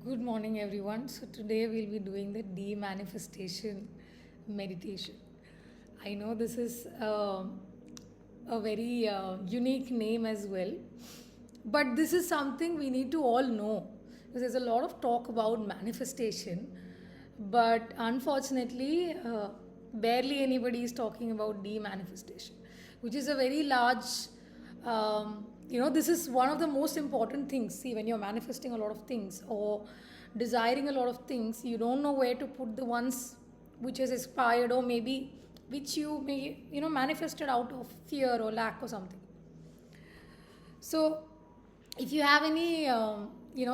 Good morning, everyone. So, today we'll be doing the Demanifestation Meditation. I know this is a very unique name as well, but this is something we need to all know because there's a lot of talk about manifestation, but unfortunately, barely anybody is talking about demanifestation, which is a very large this is one of the most important things. See, when you're manifesting a lot of things or desiring a lot of things, you don't know where to put the ones which is expired, or maybe which you may manifested out of fear or lack or something. So if you have any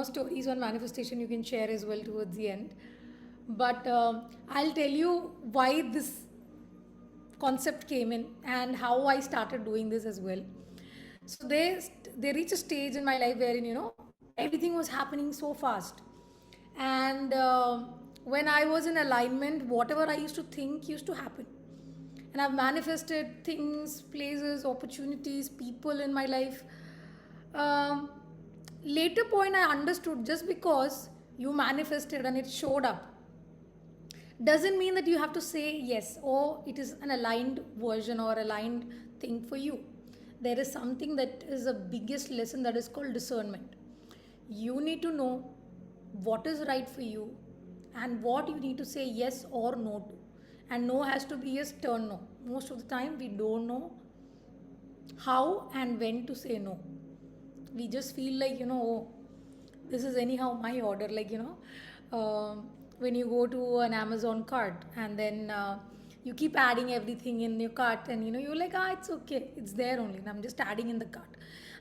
stories on manifestation, you can share as well towards the end. But I'll tell you why this concept came in and how I started doing this as well. So they reached a stage in my life wherein everything was happening so fast, and when I was in alignment, whatever I used to think used to happen, and I've manifested things, places, opportunities, people in my life. Um, Later point, I understood just because you manifested and it showed up doesn't mean that you have to say yes or it is an aligned version or aligned thing for you. There is something that is the biggest lesson, that is called discernment. You need to know what is right for you and what you need to say yes or no to. And no has to be a stern no. Most of the time we don't know how and when to say no. We just feel like oh, this is anyhow my order, like when you go to an Amazon cart and then you keep adding everything in your cart, and you're like, it's okay, it's there only, and I'm just adding in the cart,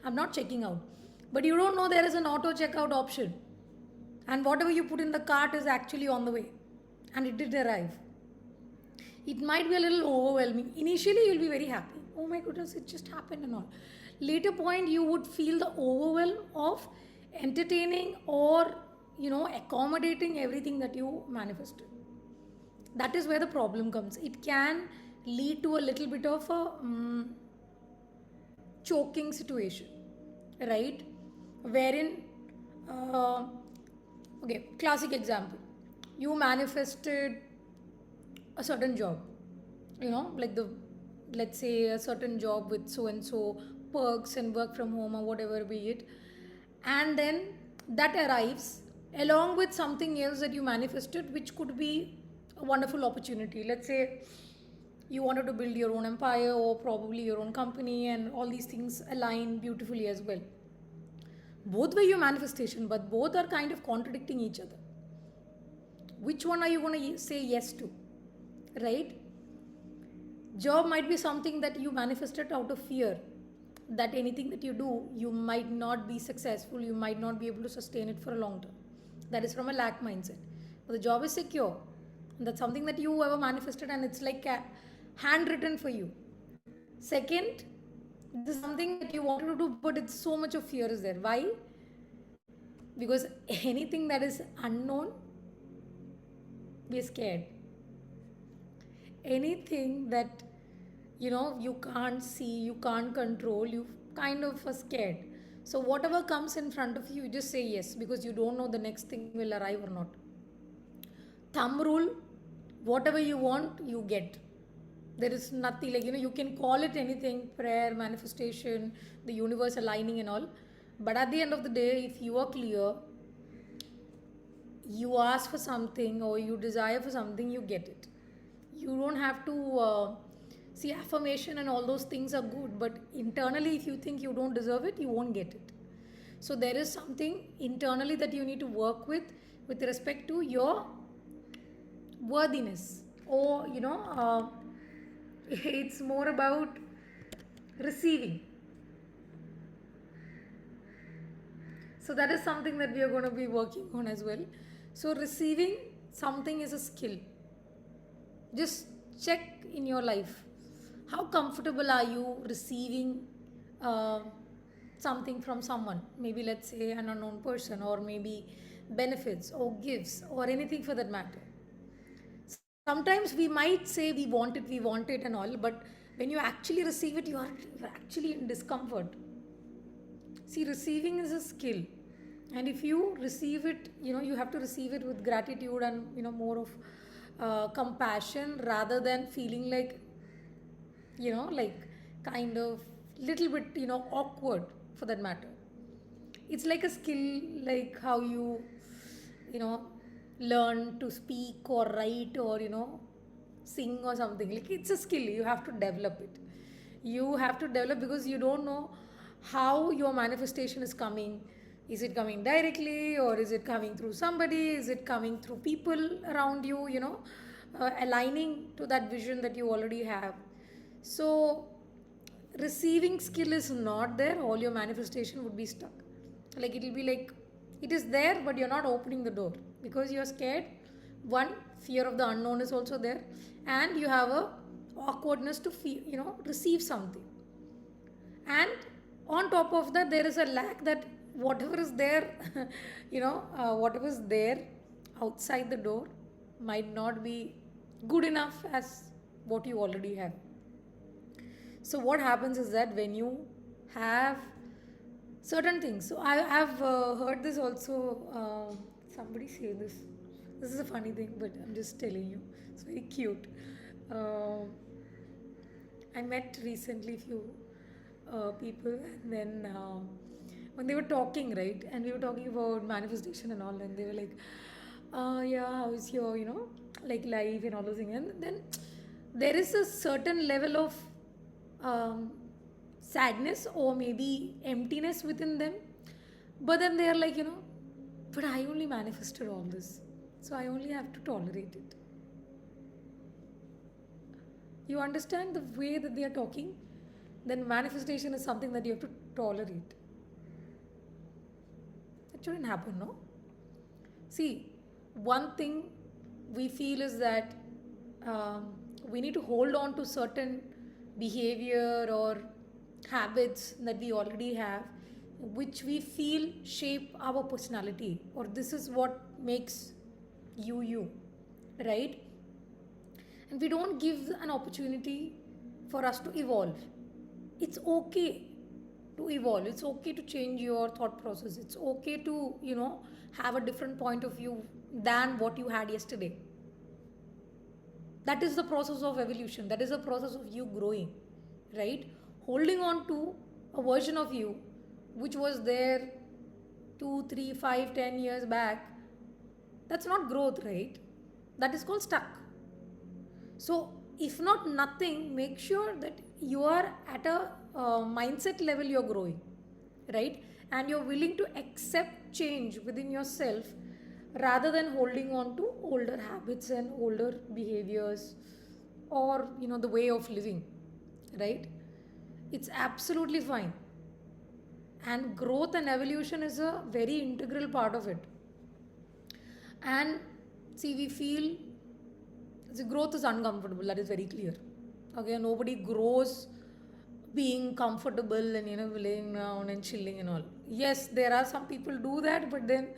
I'm not checking out. But you don't know there is an auto checkout option, and whatever you put in the cart is actually on the way, and it did arrive. It might be a little overwhelming. Initially, you'll be very happy. Oh my goodness, it just happened and all. Later point, you would feel the overwhelm of entertaining or accommodating everything that you manifested. That is where the problem comes. It can lead to a little bit of a choking situation, right? Wherein, okay, classic example, you manifested a certain job, like the, let's say, a certain job with so and so perks and work from home or whatever be it, and then that arrives along with something else that you manifested, which could be a wonderful opportunity. Let's say you wanted to build your own empire or probably your own company, and all these things align beautifully as well. Both were your manifestation, but both are kind of contradicting each other. Which one are you going to say yes to, right? Job might be something that you manifested out of fear, that anything that you do, you might not be successful, you might not be able to sustain it for a long term. That is from a lack mindset. But the job is secure. That's something that you ever manifested, and it's like handwritten for you. Second, this is something that you wanted to do, but it's so much of fear is there. Why? Because anything that is unknown, we are scared. Anything that you can't see, you can't control, you kind of are scared. So whatever comes in front of you, you just say yes, because you don't know the next thing will arrive or not. Thumb rule, whatever you want, you get. There is nothing like, you can call it anything, prayer, manifestation, the universe aligning and all. But at the end of the day, if you are clear, you ask for something or you desire for something, you get it. You don't have to see, affirmation and all those things are good, but internally if you think you don't deserve it, you won't get it. So there is something internally that you need to work with respect to your worthiness, or it's more about receiving. So that is something that we are going to be working on as well. So receiving something is a skill. Just check in your life, how comfortable are you receiving something from someone, maybe let's say an unknown person, or maybe benefits or gifts or anything for that matter. Sometimes we might say we want it and all, but when you actually receive it, you are actually in discomfort. See, receiving is a skill. And if you receive it, you have to receive it with gratitude and more of compassion, rather than feeling like like kind of little bit awkward, for that matter. It's like a skill, like how you know learn to speak or write or sing or something. Like, it's a skill, you have to develop it. You have to develop, because you don't know how your manifestation is coming. Is it coming directly, or is it coming through somebody? Is it coming through people around you, aligning to that vision that you already have? So receiving skill is not there, all your manifestation would be stuck. Like, it will be like it is there, but you're not opening the door because you're scared. One, fear of the unknown is also there, and you have a awkwardness to feel, receive something. And on top of that, there is a lack that whatever is there, whatever is there outside the door might not be good enough as what you already have. So what happens is that when you have certain things, so I have heard this also, somebody say this is a funny thing, but I'm just telling you, it's very cute. uh, I met recently few people, and then when they were talking, right, and we were talking about manifestation and all, and they were like, yeah, how's your, like life and all those things. And then there is a certain level of um, sadness or maybe emptiness within them. But then they are like, but I only manifested all this. So I only have to tolerate it. You understand the way that they are talking? Then manifestation is something that you have to tolerate. That shouldn't happen, no? See, one thing we feel is that we need to hold on to certain behavior or habits that we already have, which we feel shape our personality, or this is what makes you, right? And we don't give an opportunity for us to evolve. It's okay to evolve, it's okay to change your thought process, it's okay to have a different point of view than what you had yesterday. That is the process of evolution, that is the process of you growing, right? Holding on to a version of you which was there 2, 3, 5, 10 years back, that's not growth, right? That is called stuck. So if not nothing, make sure that you are at a mindset level, you're growing, right? And you're willing to accept change within yourself, rather than holding on to older habits and older behaviors, or the way of living, right? It's absolutely fine, and growth and evolution is a very integral part of it. And see, we feel the growth is uncomfortable, that is very clear. Okay, nobody grows being comfortable and laying down and chilling and all. Yes, there are some people do that, but then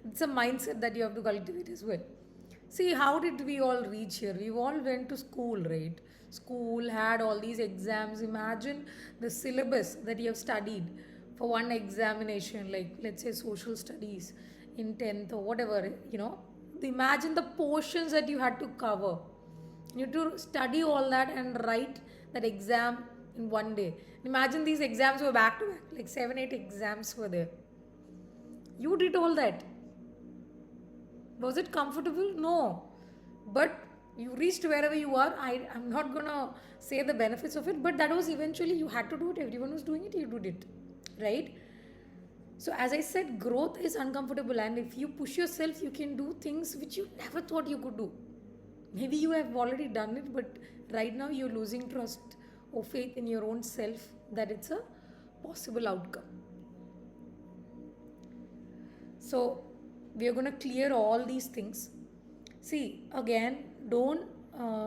it's a mindset that you have to cultivate as well. See, how did we all reach here? We all went to school, right? School had all these exams. Imagine the syllabus that you have studied for one examination, like let's say social studies in 10th or whatever, Imagine the portions that you had to cover. You had to study all that and write that exam in one day. Imagine these exams were back to back, like 7, 8 exams were there. You did all that. Was it comfortable? No. But you reached wherever you are. I'm not gonna say the benefits of it, but that was eventually, you had to do it. Everyone was doing it, you did it. Right? So as I said, growth is uncomfortable, and if you push yourself, you can do things which you never thought you could do. Maybe you have already done it, but right now you're losing trust or faith in your own self that it's a possible outcome. So we are going to clear all these things. See, again, don't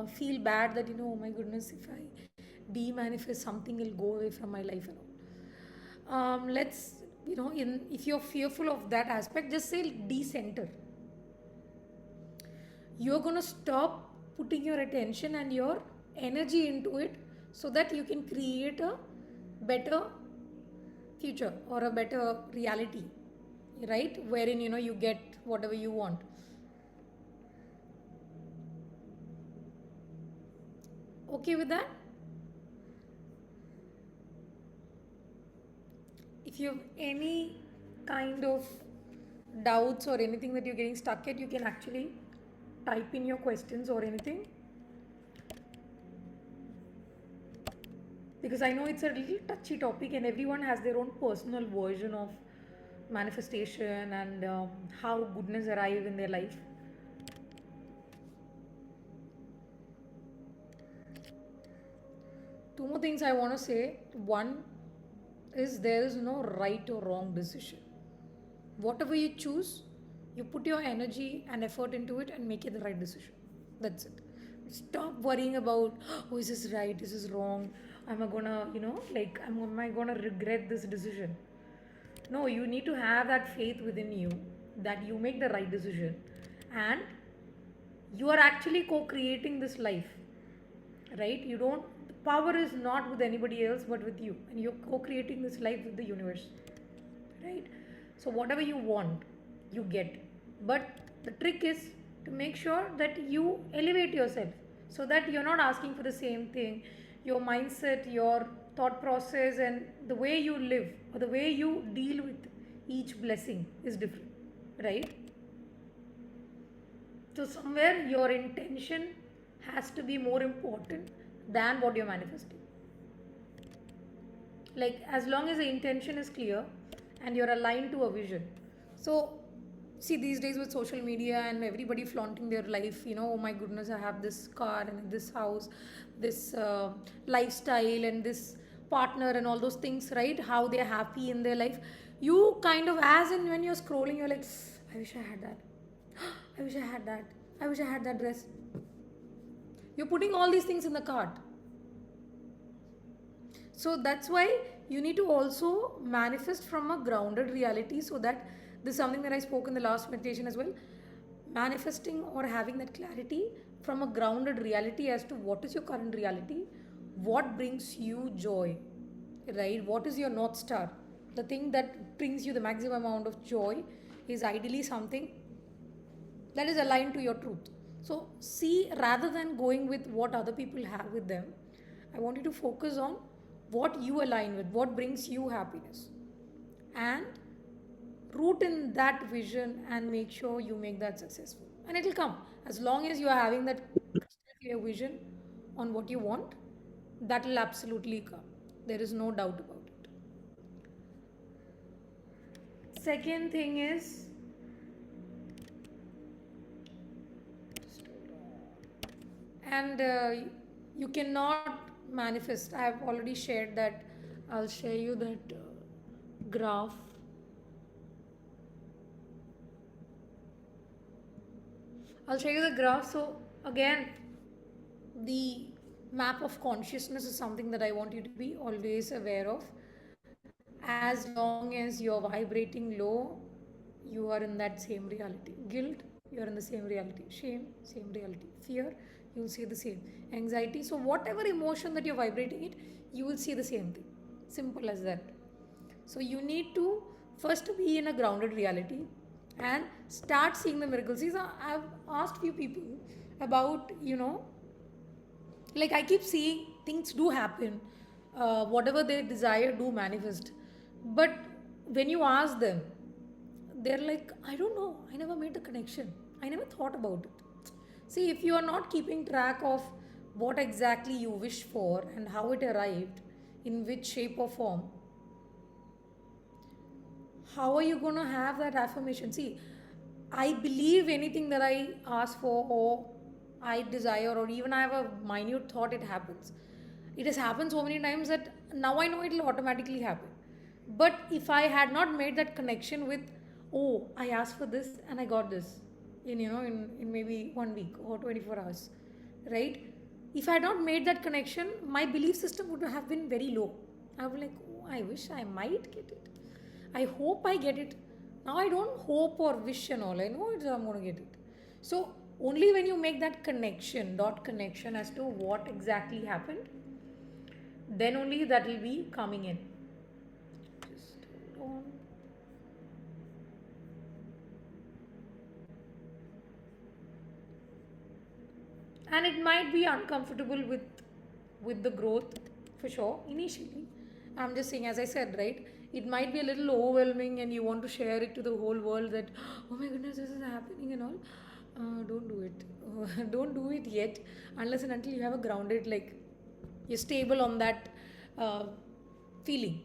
feel bad that, oh my goodness, if I de-manifest, something will go away from my life and all. Let's, if you're fearful of that aspect, just say de-center. You're going to stop putting your attention and your energy into it, so that you can create a better future or a better reality, right? Wherein you get whatever you want. Okay with that? If you have any kind of doubts or anything that you're getting stuck at, you can actually type in your questions or anything, because I know it's a little touchy topic and everyone has their own personal version of manifestation and how goodness arrive in their life. Two more things I want to say. One is there is no right or wrong decision. Whatever you choose, you put your energy and effort into it and make it the right decision. That's it. Stop worrying about, oh, is this right? Is this wrong? Am I gonna, am I gonna regret this decision? No, you need to have that faith within you that you make the right decision and you are actually co creating this life, right? You don't, the power is not with anybody else but with you, and you're co creating this life with the universe, right? So whatever you want, you get. But the trick is to make sure that you elevate yourself so that you're not asking for the same thing. Your mindset, your thought process, and the way you live or the way you deal with each blessing is different, right? So somewhere your intention has to be more important than what you're manifesting. Like, as long as the intention is clear and you're aligned to a vision. So see, these days with social media and everybody flaunting their life, oh my goodness, I have this car and this house, this lifestyle and this partner and all those things, right? How they're happy in their life. You kind of, as in when you're scrolling, you're like, I wish I had that. I wish I had that. I wish I had that dress. You're putting all these things in the cart. So that's why you need to also manifest from a grounded reality, so that this is something that I spoke in the last meditation as well. Manifesting or having that clarity from a grounded reality as to what is your current reality, what brings you joy, right? What is your North Star? The thing that brings you the maximum amount of joy is ideally something that is aligned to your truth. So, see, rather than going with what other people have with them, I want you to focus on what you align with, what brings you happiness, and root in that vision and make sure you make that successful. And it will come as long as you are having that crystal clear vision on what you want. That will absolutely come. There is no doubt about it. Second thing is, and you cannot manifest. I have already shared that. I'll share you that graph. I'll show you the graph. So again, the map of consciousness is something that I want you to be always aware of. As long as you're vibrating low, you are in that same reality. Guilt, you're in the same reality. Shame, same reality. Fear, you'll see the same. Anxiety, so whatever emotion that you're vibrating it, you will see the same thing. Simple as that. So you need to first be in a grounded reality and start seeing the miracles. See, I've asked few people about, like I keep seeing things do happen, whatever they desire do manifest. But when you ask them, they're like, I don't know, I never made the connection, I never thought about it. See, if you are not keeping track of what exactly you wish for and how it arrived, in which shape or form, how are you going to have that affirmation? See, I believe anything that I ask for or I desire, or even I have a minute thought, it happens. It has happened so many times that now I know it will automatically happen. But if I had not made that connection with, oh, I asked for this and I got this in maybe 1 week or 24 hours, right? If I had not made that connection, my belief system would have been very low. I would be like, oh, I wish I might get it. I hope I get it. Now I don't hope or wish and all. I know I'm going to get it. So only when you make that connection, dot connection as to what exactly happened, then only that will be coming in. Just hold on. and it might be uncomfortable with the growth for sure initially. I'm just saying, as I said, right, it might be a little overwhelming and you want to share it to the whole world that, oh my goodness, this is happening and all. Don't do it. Don't do it yet, unless and until you have a grounded, like, you're stable on that uh, feeling,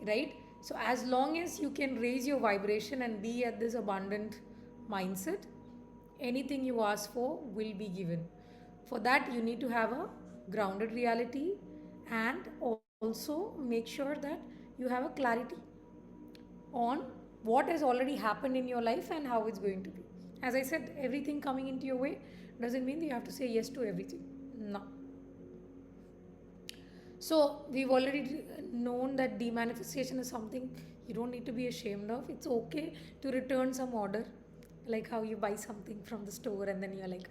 right? So as long as you can raise your vibration and be at this abundant mindset, anything you ask for will be given. For that, you need to have a grounded reality, and also make sure that you have a clarity on what has already happened in your life and how it's going to be. As I said, everything coming into your way doesn't mean that you have to say yes to everything. No. So we've already known that demanifestation is something you don't need to be ashamed of. It's okay to return some order, like how you buy something from the store and then you're like,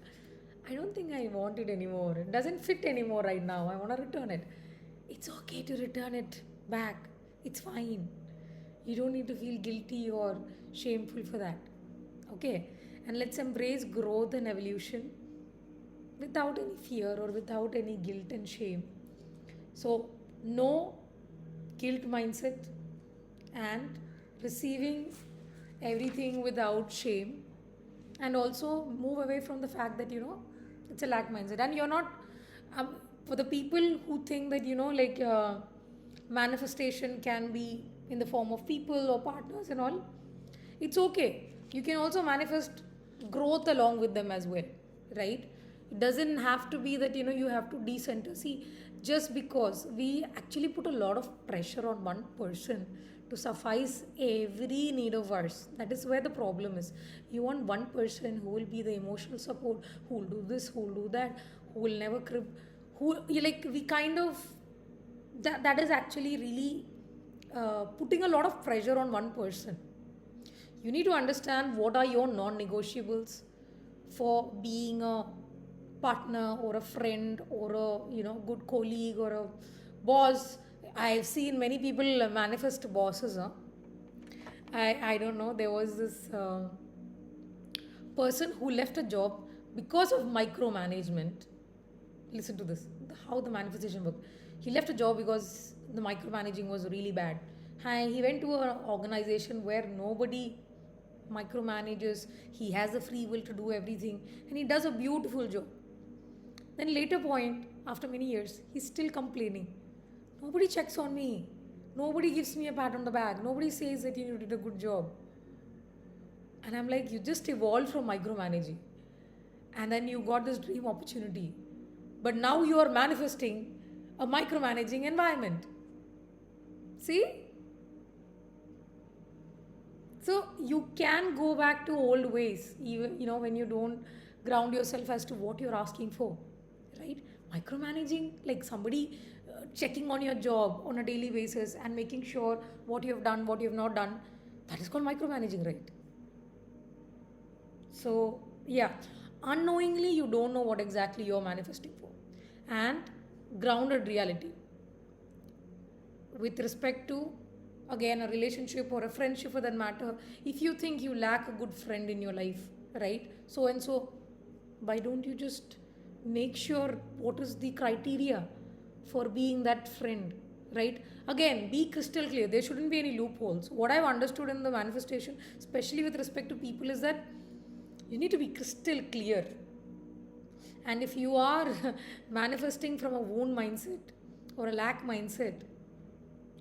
I don't think I want it anymore. It doesn't fit anymore right now. I want to return it. It's okay to return it back. It's fine. You don't need to feel guilty or shameful for that. Okay? And let's embrace growth and evolution without any fear or without any guilt and shame. So, no guilt mindset and receiving everything without shame, and also move away from the fact that it's a lack mindset. And you're not, for the people who think that like manifestation can be in the form of people or partners and all, it's okay. You can also manifest growth along with them as well, right? It doesn't have to be that you have to decenter. See, just because we actually put a lot of pressure on one person to suffice every need of ours, that is where the problem is. You want one person who will be the emotional support, who will do this, who will do that, who will never crib, who you like. We kind of that is actually really putting a lot of pressure on one person. You need to understand what are your non-negotiables for being a partner or a friend or a good colleague or a boss. I've seen many people manifest bosses. I don't know. There was this person who left a job because of micromanagement. Listen to this, how the manifestation worked. He left a job because the micromanaging was really bad. He went to an organization where nobody micromanages. He has the free will to do everything, and he does a beautiful job. Then later point, after many years, he's still complaining. Nobody checks on me. Nobody gives me a pat on the back. Nobody says that you did a good job. And I'm like, you just evolved from micromanaging. And then you got this dream opportunity. But now you are manifesting a micromanaging environment. See? So you can go back to old ways, even when you don't ground yourself as to what you're asking for, right? Micromanaging, like somebody checking on your job on a daily basis and making sure what you have done, what you have not done, that is called micromanaging, right? So yeah, unknowingly you don't know what exactly you're manifesting for. And grounded reality with respect to, again, a relationship or a friendship for that matter. If you think you lack a good friend in your life, right, so and so, why don't you just make sure what is the criteria for being that friend, right? Again, be crystal clear. There shouldn't be any loopholes. What I've understood in the manifestation, especially with respect to people, is that you need to be crystal clear. And if you are manifesting from a wound mindset or a lack mindset,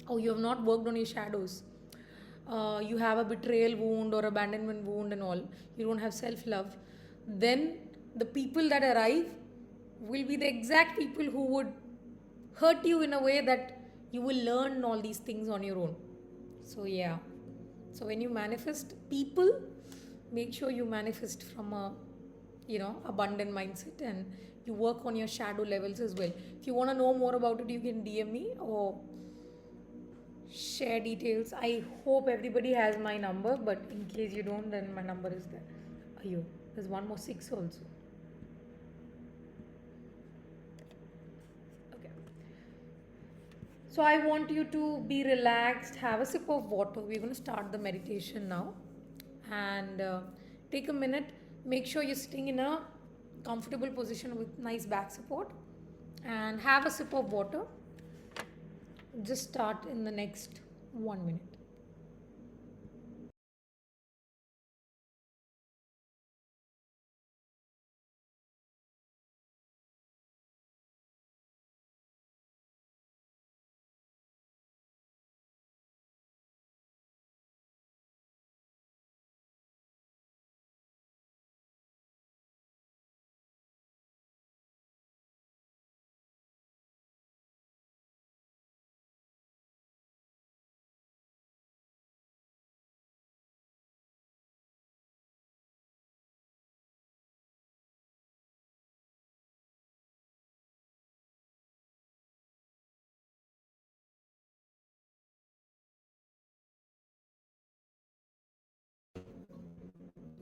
or you have not worked on your shadows, you have a betrayal wound or abandonment wound and all, you don't have self-love, then the people that arrive will be the exact people who would hurt you in a way that you will learn all these things on your own. So yeah, so when you manifest people, make sure you manifest from a abundant mindset, and you work on your shadow levels as well. If you want to know more about it, you can DM me or share details. I hope everybody has my number, but in case you don't, then my number is there. Ayo, there's one more 6 also. Okay. So I want you to be relaxed, have a sip of water. We're going to start the meditation now. And take a minute. Make sure you're sitting in a comfortable position with nice back support, and have a sip of water. Just start in the next 1 minute.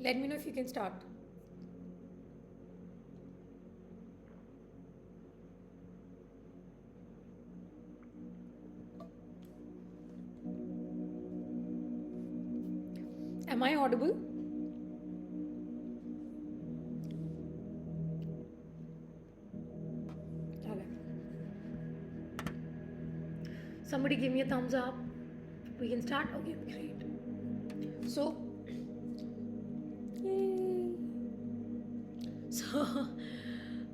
Let me know if you can start. Am I audible? Okay. Somebody give me a thumbs up. We can start? Okay, great. So, yay. So,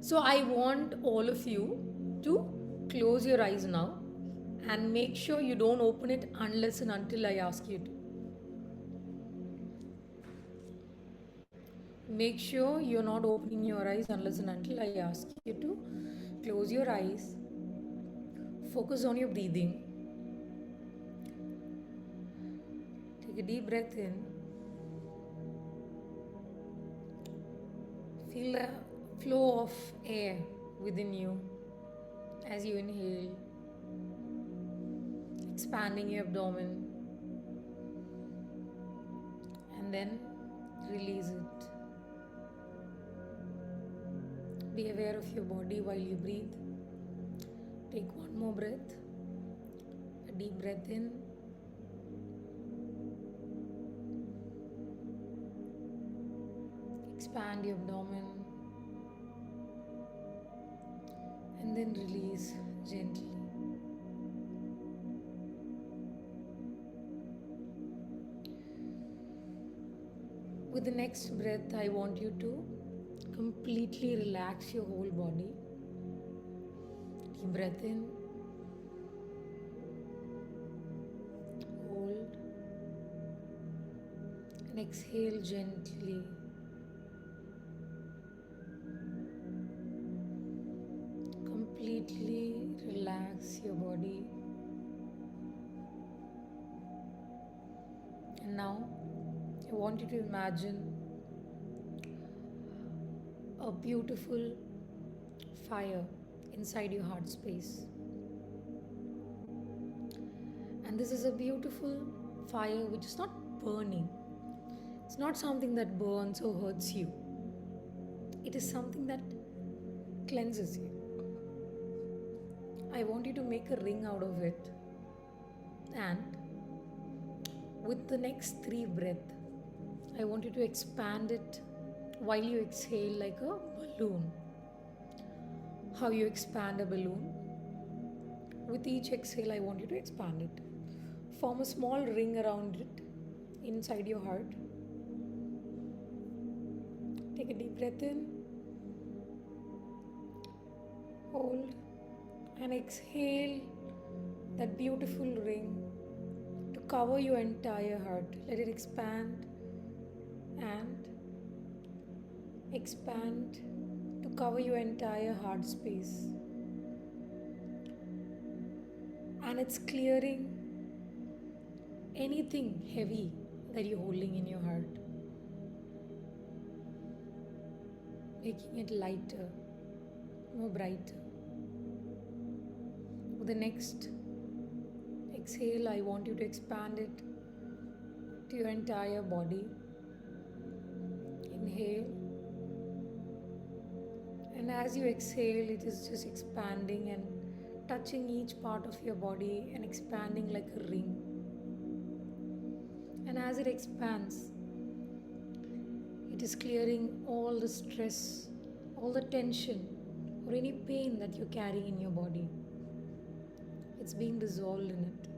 so I want all of you to close your eyes now and make sure you don't open it unless and until I ask you to. Make sure you're not opening your eyes unless and until I ask you to. Close your eyes. Focus on your breathing. Take a deep breath in. Feel the flow of air within you as you inhale, expanding your abdomen, and then release it. Be aware of your body while you breathe. Take one more breath. A deep breath in. Expand your abdomen. And then release gently. With the next breath, I want you to completely relax your whole body. Deep breath in. Hold. And exhale gently. Completely relax your body. And now, I want you to imagine a beautiful fire inside your heart space. And this is a beautiful fire which is not burning. It's not something that burns or hurts you. It is something that cleanses you. I want you to make a ring out of it. And with the next 3 breaths, I want you to expand it while you exhale like a balloon. How you expand a balloon? With each exhale, I want you to expand it. Form a small ring around it inside your heart. Take a deep breath in. Hold. And exhale that beautiful ring to cover your entire heart. Let it expand and expand to cover your entire heart space. And it's clearing anything heavy that you're holding in your heart, making it lighter, more brighter. With the next exhale, I want you to expand it to your entire body. Inhale. And as you exhale, it is just expanding and touching each part of your body and expanding like a ring. And as it expands, it is clearing all the stress all the tension or any pain that you're carrying in your body. It's being dissolved in it.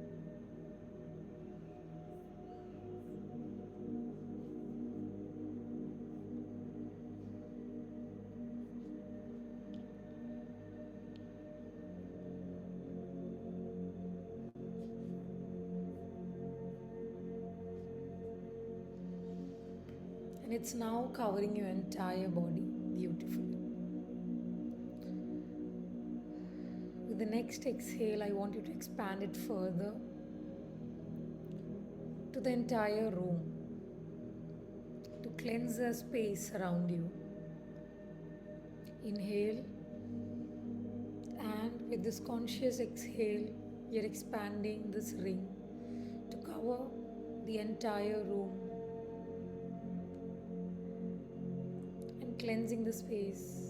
And it's now covering your entire body beautifully. With the next exhale, I want you to expand it further to the entire room, to cleanse the space around you. Inhale, and with this conscious exhale, you're expanding this ring to cover the entire room and cleansing the space.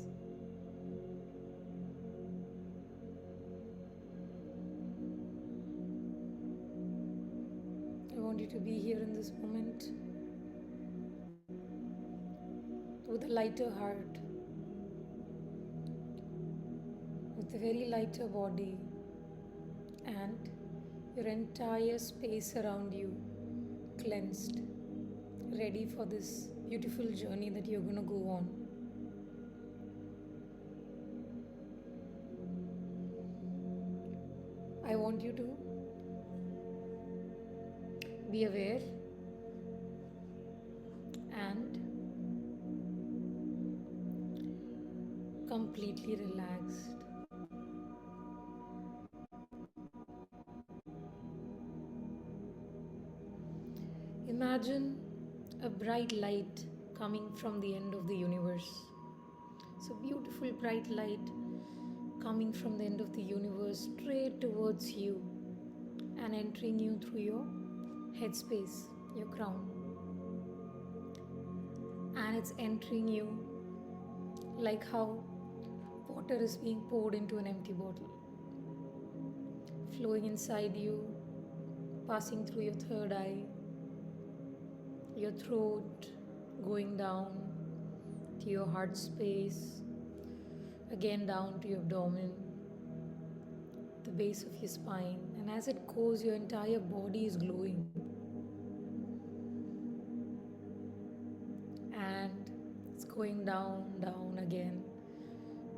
I want you to be here in this moment with a lighter heart, with a very lighter body, and your entire space around you cleansed, ready for this beautiful journey that you're going to go on. I want you to be aware and completely relaxed. Imagine a bright light coming from the end of the universe. So beautiful bright light coming from the end of the universe straight towards you and entering you through your headspace, your crown. And it's entering you like how water is being poured into an empty bottle, flowing inside you, passing through your third eye, your throat, going down to your heart space, again down to your abdomen, the base of your spine, and as it goes, your entire body is glowing. And it's going down, down again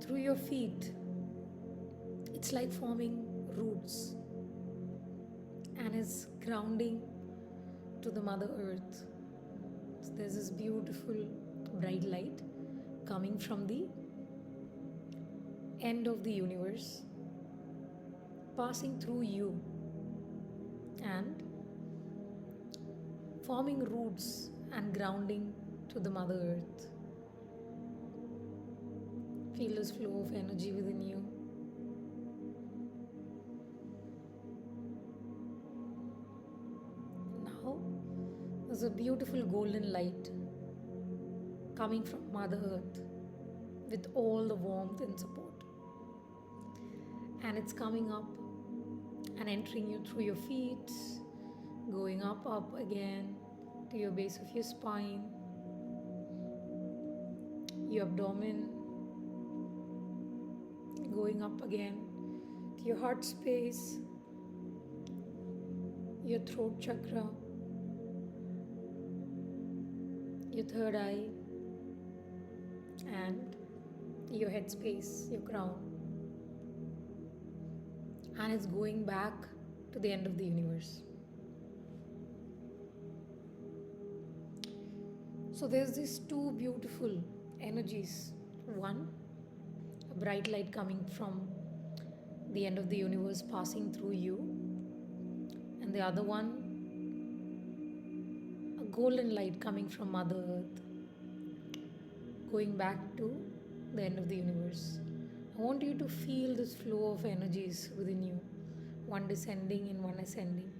through your feet. It's like forming roots and is grounding to the Mother Earth. So there's this beautiful bright light coming from the end of the universe, passing through you and forming roots and grounding to the Mother Earth. Feel this flow of energy within you. Now, there's a beautiful golden light coming from Mother Earth with all the warmth and support. And it's coming up and entering you through your feet, going up again to your base of your spine, your abdomen, going up again to your heart space, your throat chakra, your third eye, and your head space, your crown. And it's going back to the end of the universe. So there's these two beautiful energies. One, a bright light coming from the end of the universe passing through you, and the other one, a golden light coming from Mother Earth going back to the end of the universe. I want you to feel this flow of energies within you, one descending and one ascending.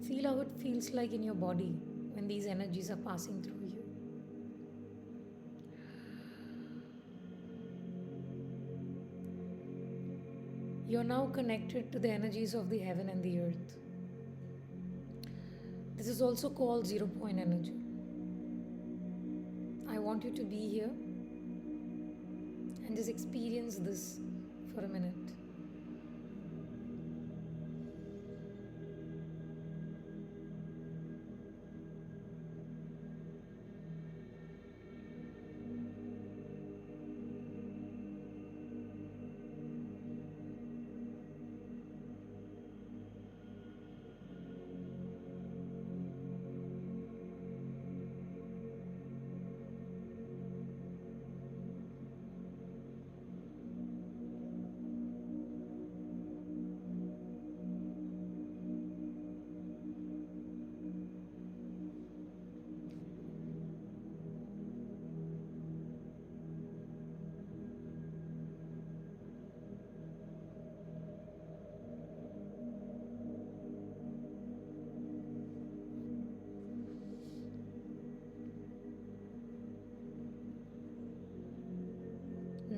Feel how it feels like in your body when these energies are passing through you. You're now connected to the energies of the heaven and the earth. This is also called 0 point energy. I want you to be here and just experience this for a minute.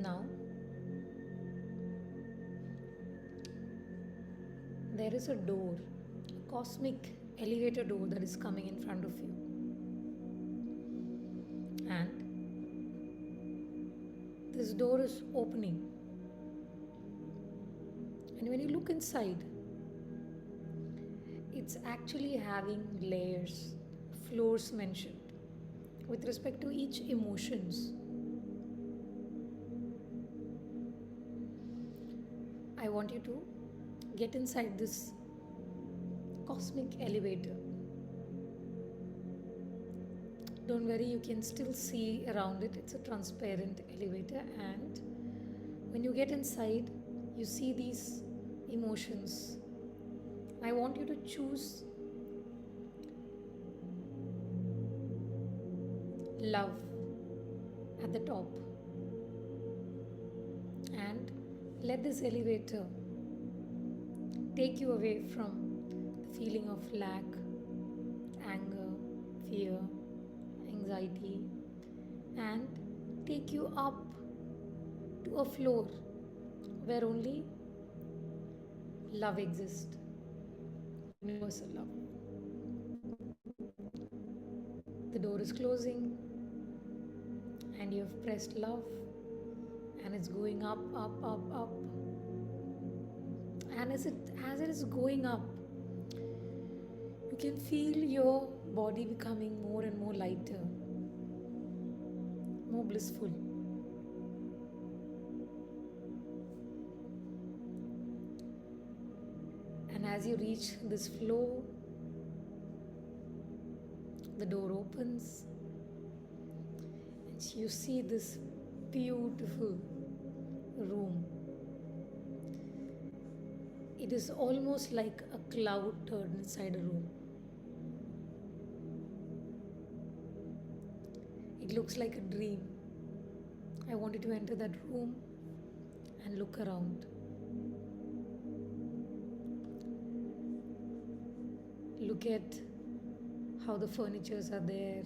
Now, there is a door, a cosmic elevator door that is coming in front of you. And this door is opening. And when you look inside, it's actually having layers, floors mentioned, with respect to each emotions. I want you to get inside this cosmic elevator. Don't worry, you can still see around it. It's a transparent elevator, and when you get inside, you see these emotions. I want you to choose love at the top, and let this elevator take you away from the feeling of lack, anger, fear, anxiety, and take you up to a floor where only love exists, universal love. The door is closing and you have pressed love, and it's going up, up, up, up. And as it is going up, you can feel your body becoming more and more lighter, more blissful. And as you reach this floor, the door opens and you see this beautiful room. It is almost like a cloud turned inside a room. It looks like a dream. I want you to enter that room and look around. Look at how the furnitures are there.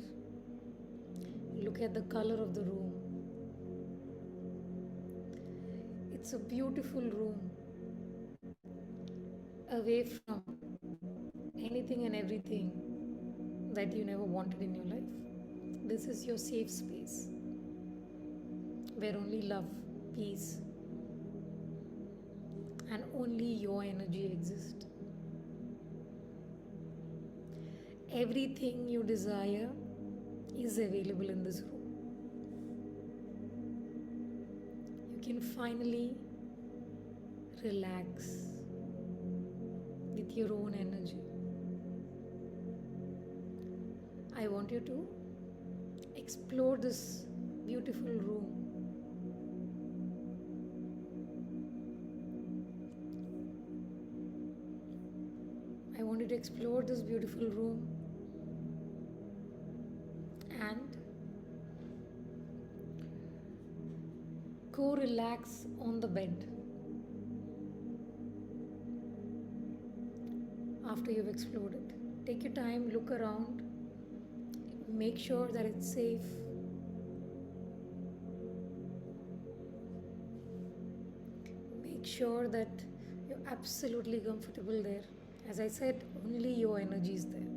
Look at the color of the room. It's a beautiful room, away from anything and everything that you never wanted in your life. This is your safe space where only love, peace, and only your energy exists. Everything you desire is available in this room. You can finally relax with your own energy. I want you to explore this beautiful room. I want you to explore this beautiful room and go relax on the bed. After you've explored it, take your time, look around, make sure that it's safe. Make sure that you're absolutely comfortable there. As I said, only your energy is there.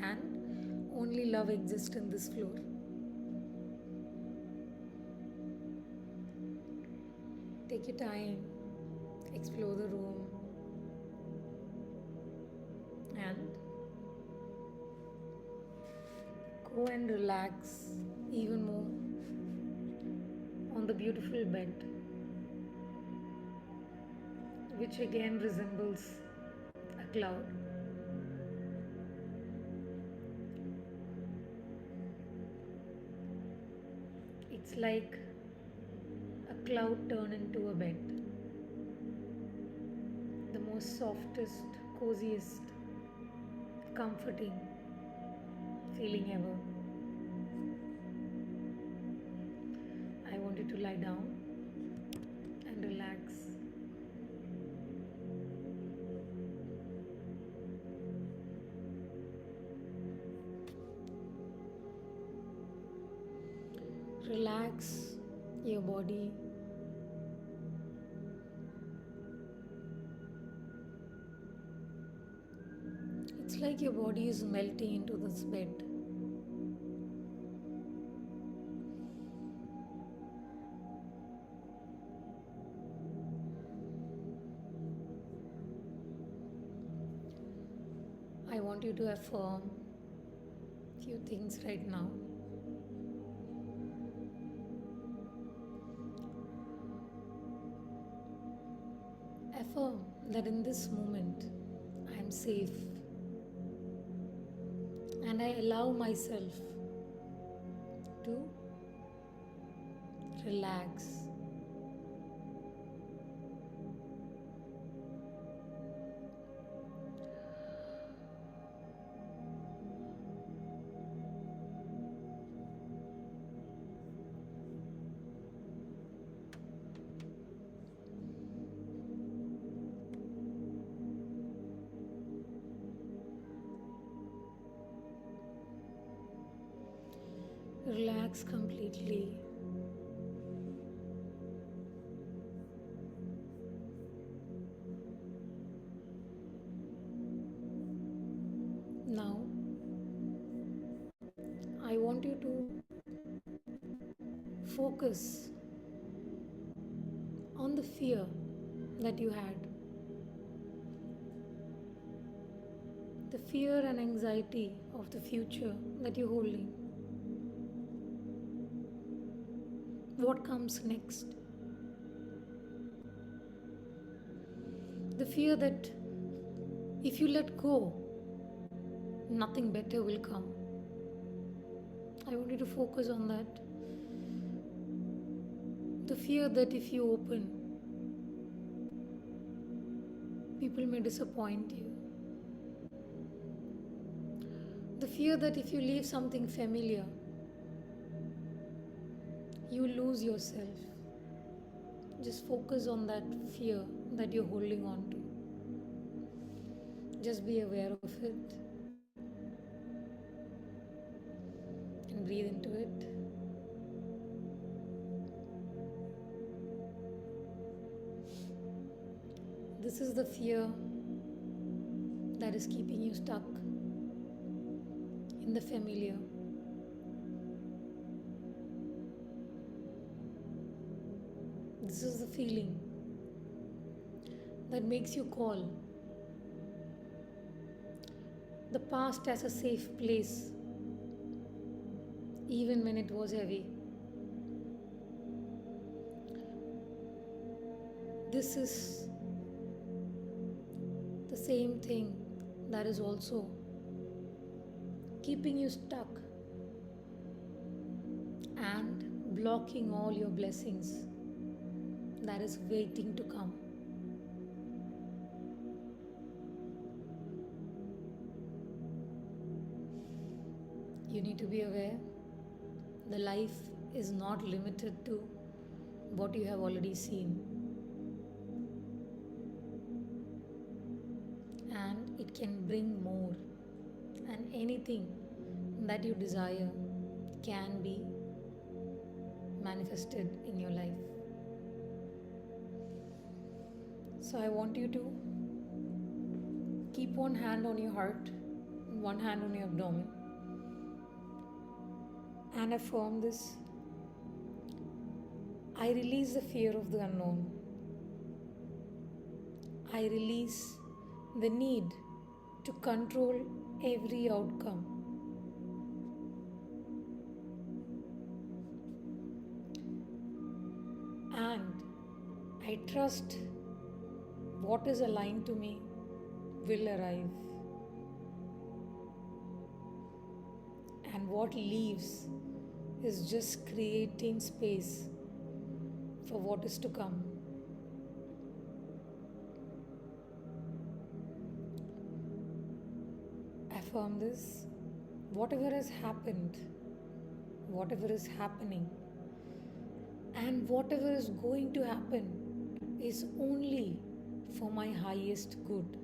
And only love exists in this floor. Take your time, explore the room, and go and relax even more on the beautiful bed, which again resembles a cloud. It's like a cloud turned into a bed, the most softest, coziest, comforting feeling ever. I want you to lie down and relax. Relax your body. It's like your body is melting into this bed. I want you to affirm few things right now. Affirm that in this moment I am safe and I allow myself to relax. Relax completely. Now, I want you to focus on the fear that you had, the fear and anxiety of the future that you're holding. What comes next? The fear that if you let go, nothing better will come. I want you to focus on that. The fear that if you open, people may disappoint you. The fear that if you leave something familiar, you lose yourself. Just focus on that fear that you're holding on to. Just be aware of it and breathe into it. This is the fear that is keeping you stuck in the familiar. This is the feeling that makes you call the past as a safe place, even when it was heavy. This is the same thing that is also keeping you stuck and blocking all your blessings that is waiting to come. You need to be aware the life is not limited to what you have already seen, and it can bring more, and anything that you desire can be manifested in your life. So I want you to keep one hand on your heart, one hand on your abdomen, and affirm this. I release the fear of the unknown. I release the need to control every outcome. And I trust what is aligned to me will arrive. And what leaves is just creating space for what is to come. Affirm this. Whatever has happened, whatever is happening, and whatever is going to happen is only for my highest good.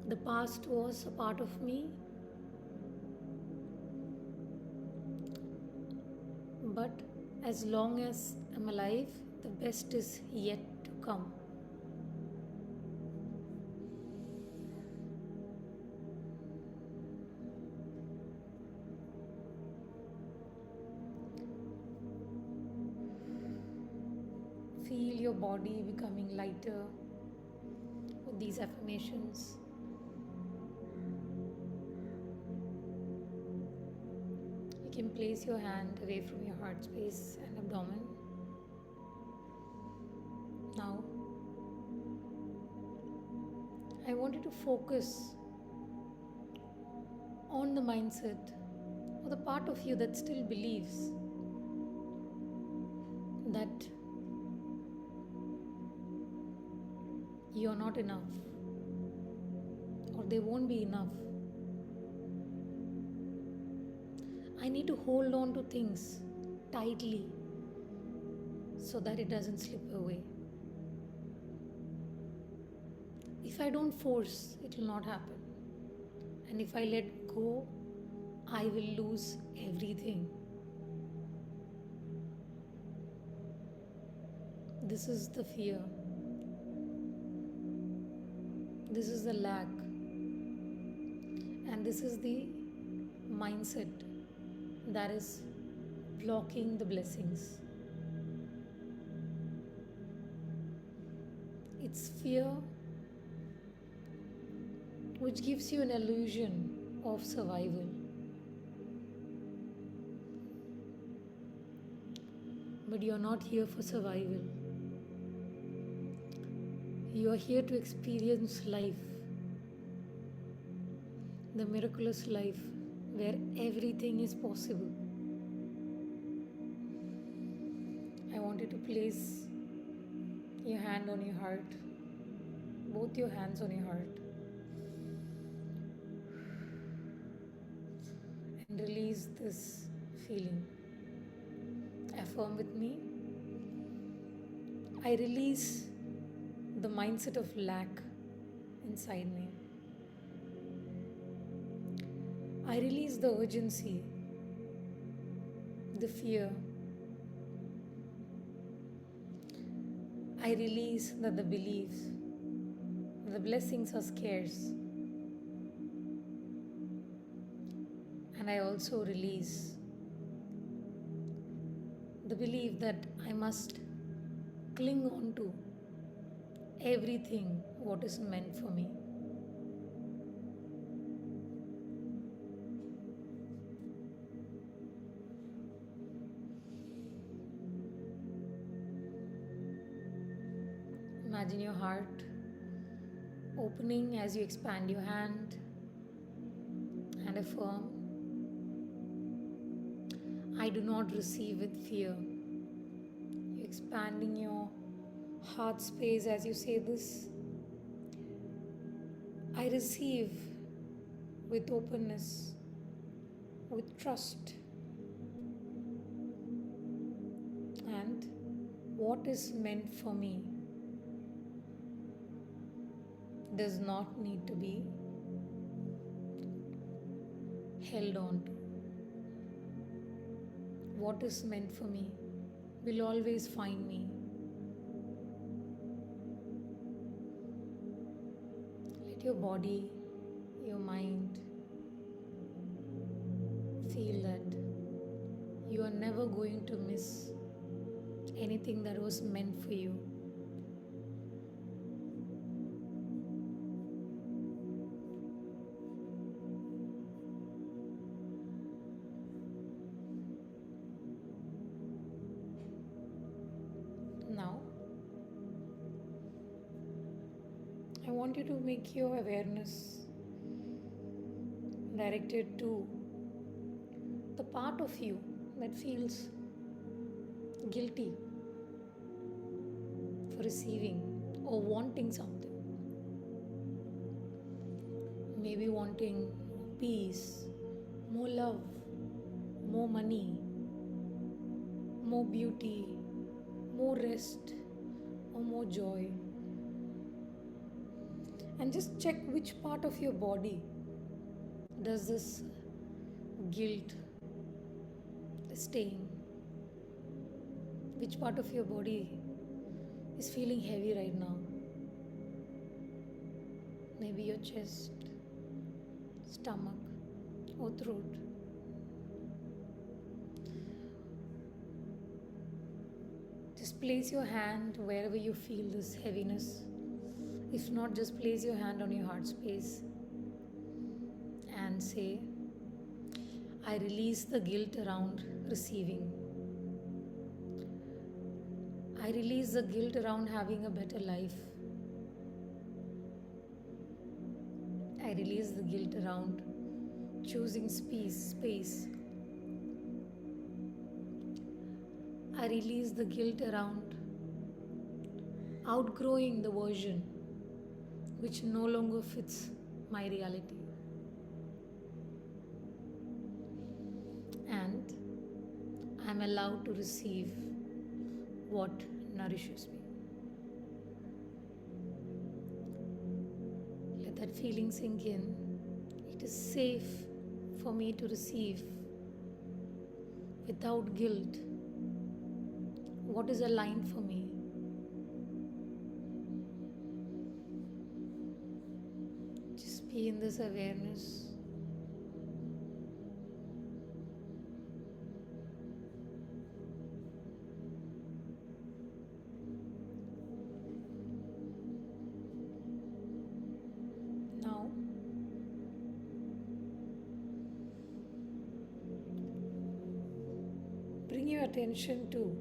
The past was a part of me, but as long as I'm alive, the best is yet to come. Feel your body becoming lighter with these affirmations. You can place your hand away from your heart space and abdomen. Now, I want you to focus on the mindset or the part of you that still believes that you're not enough or they won't be enough. I need to hold on to things tightly so that it doesn't slip away. If I don't force, it will not happen. And if I let go, I will lose everything. This is the fear. This is the lack. And this is the mindset that is blocking the blessings. It's fear which gives you an illusion of survival. But you're not here for survival. You are here to experience life, the miraculous life where everything is possible. I want you to place your hand on your heart, both your hands on your heart, and release this feeling. Affirm with me. I release the mindset of lack inside me. I release the urgency, the fear. I release that the beliefs, the blessings are scarce. And I also release the belief that I must cling on to everything what is meant for me. Imagine your heart opening as you expand your hand and affirm, I do not receive with fear. You're expanding your heart space as you say this. I receive with openness, with trust. And what is meant for me does not need to be held on to. What is meant for me will always find me. Let your body, your mind feel that you are never going to miss anything that was meant for you. Now, I want you to make your awareness directed to the part of you that feels guilty for receiving or wanting something. Maybe wanting peace, more love, more money, more beauty, more rest, or more joy. And just check which part of your body does this guilt staying. Which part of your body is feeling heavy right now? Maybe your chest, stomach, or throat. Just place your hand wherever you feel this heaviness. If not, just place your hand on your heart space and say, I release the guilt around receiving. I release the guilt around having a better life. I release the guilt around choosing space. I release the guilt around outgrowing the version which no longer fits my reality. And I'm allowed to receive what nourishes me. Let that feeling sink in. It is safe for me to receive without guilt what is aligned for me. Just be in this awareness. Now, bring your attention to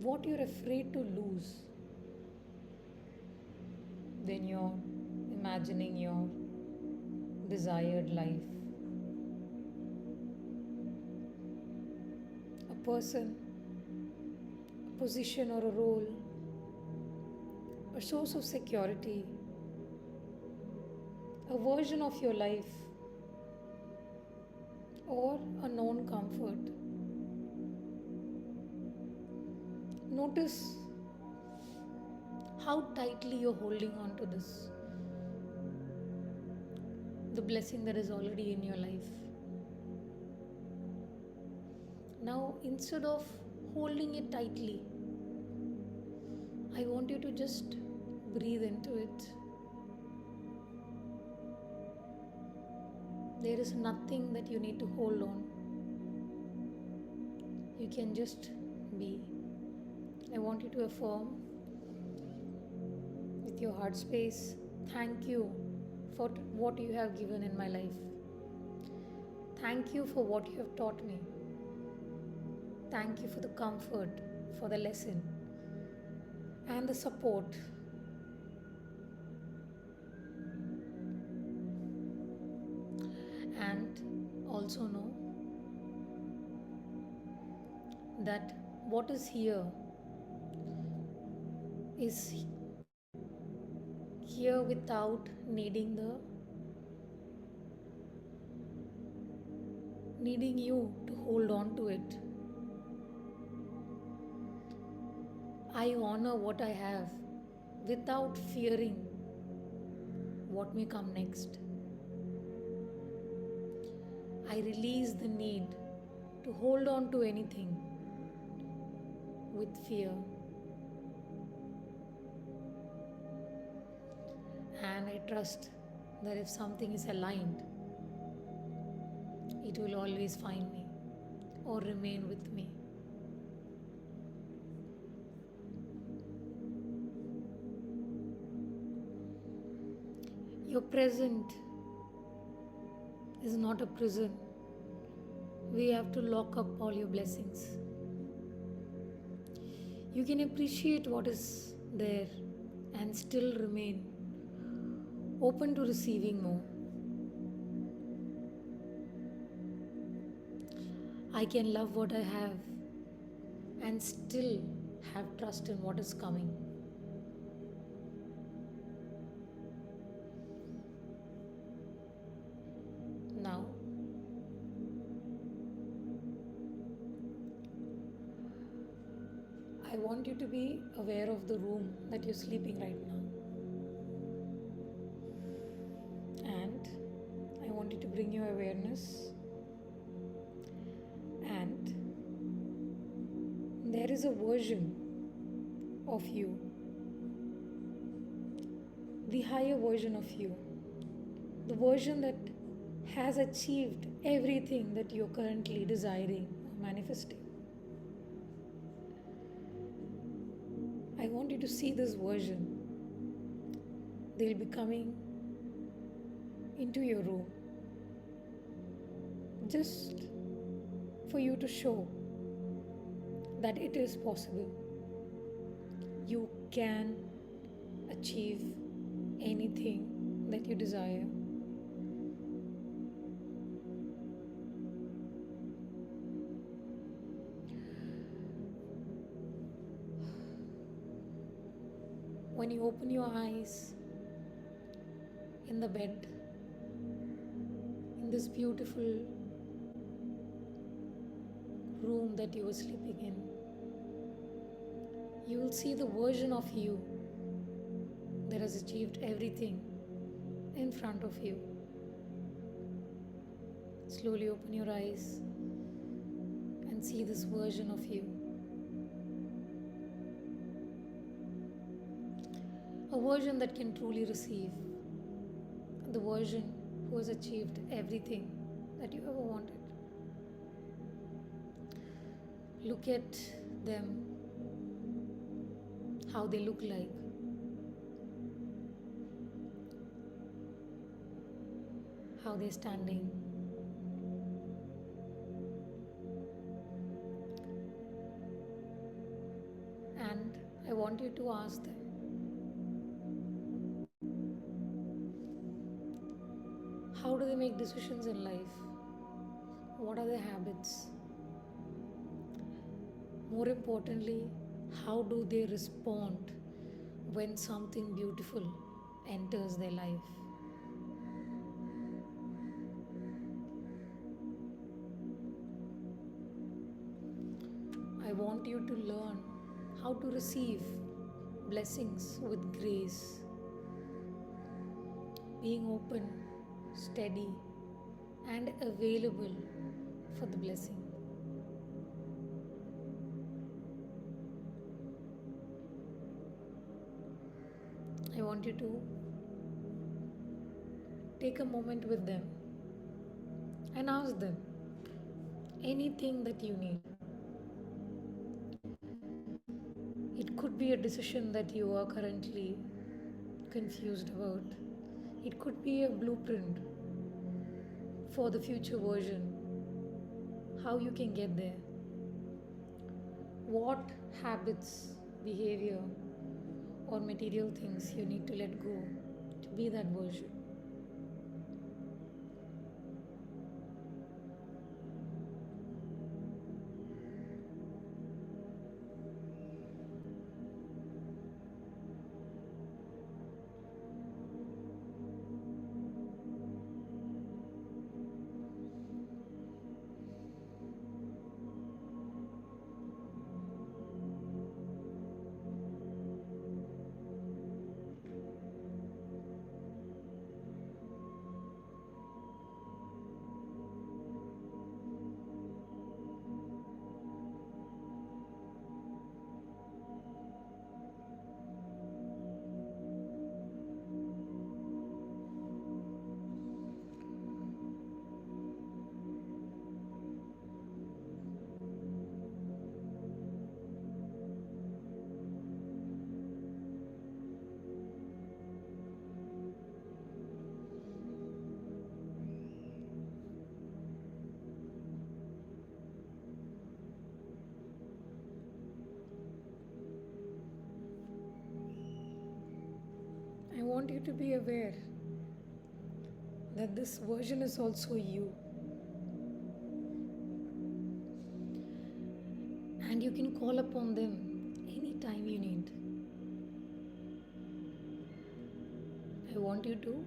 what you're afraid to lose when you're imagining your desired life. A person, a position or a role, a source of security, a version of your life, or a known comfort. Notice how tightly you're holding on to this, the blessing that is already in your life. Now, instead of holding it tightly, I want you to just breathe into it. There is nothing that you need to hold on. You can just be. I want you to affirm with your heart space, thank you for what you have given in my life. Thank you for what you have taught me. Thank you for the comfort, for the lesson, and the support. And also know that what is here is here without needing you to hold on to it. I honor what I have without fearing what may come next. I release the need to hold on to anything with fear. And I trust that if something is aligned, it will always find me or remain with me. Your present is not a prison. We have to lock up all your blessings. You can appreciate what is there and still remain open to receiving more. I can love what I have and still have trust in what is coming. Now, I want you to be aware of the room that you're sleeping right now. And I want you to bring your awareness. And there is a version of you, the higher version of you, the version that has achieved everything that you're currently desiring or manifesting. I want you to see this version. They'll be coming into your room just for you to show that it is possible. You can achieve anything that you desire. When you open your eyes in the bed, in this beautiful room that you were sleeping in, you will see the version of you that has achieved everything in front of you. Slowly open your eyes and see this version of you. A version that can truly receive. The version who has achieved everything that you ever wanted. Look at them, how they look like. How they're standing. And I want you to ask them, how do they make decisions in life? What are their habits? More importantly, how do they respond when something beautiful enters their life? I want you to learn how to receive blessings with grace, being open, steady, and available for the blessing. I want you to take a moment with them and ask them anything that you need. It could be a decision that you are currently confused about. It could be a blueprint for the future version, how you can get there. What habits, behavior, or material things you need to let go to be that version. want you to be aware that this version is also you. And you can call upon them anytime you need. I want you to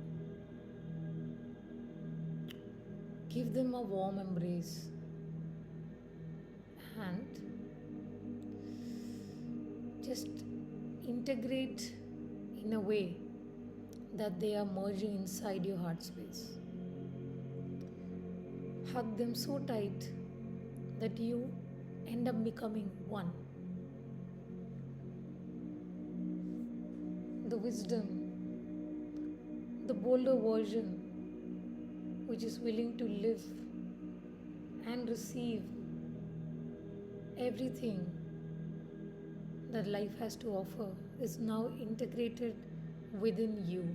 give them a warm embrace and just integrate in a way that they are merging inside your heart space. Hug them so tight that you end up becoming one. The wisdom, the bolder version which is willing to live and receive everything that life has to offer is now integrated within you.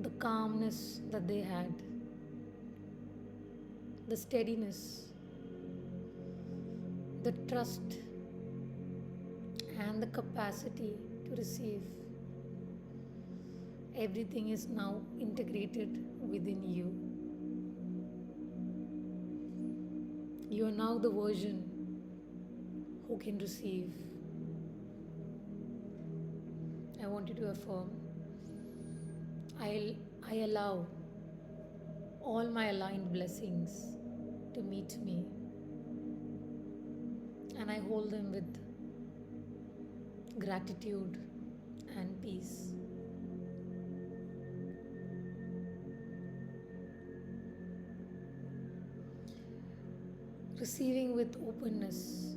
The calmness that they had, the steadiness, the trust, and the capacity to receive. Everything is now integrated within you. You are now the version who can receive. I want you to affirm, I allow all my aligned blessings to meet me, and I hold them with gratitude and peace. Receiving with openness.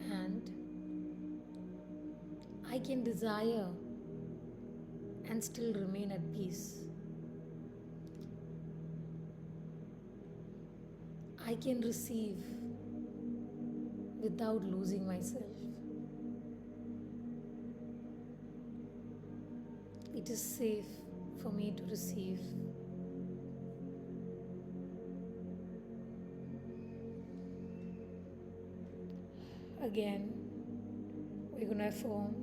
And I can desire and still remain at peace. I can receive without losing myself. It is safe for me to receive. Again, we're going to affirm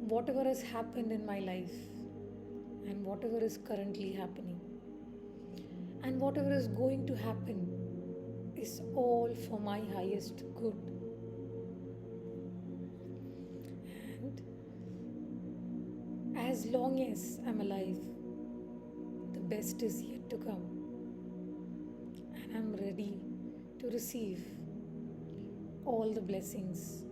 whatever has happened in my life and whatever is currently happening and whatever is going to happen is all for my highest good. And as long as I'm alive, the best is yet to come. And I'm ready to receive all the blessings.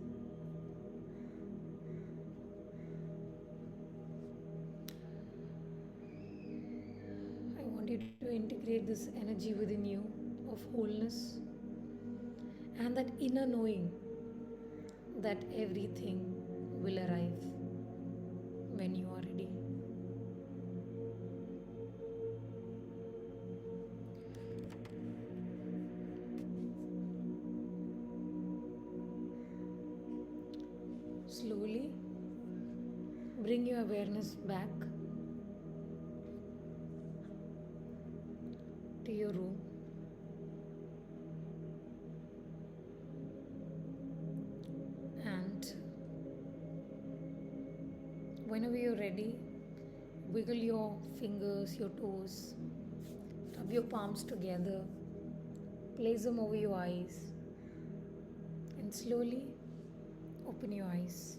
I want you to integrate this energy within you of wholeness and that inner knowing that everything will arrive when you are ready. Slowly bring your awareness back to your room. And whenever you're ready, wiggle your fingers, your toes, rub your palms together, place them over your eyes, and slowly open your eyes.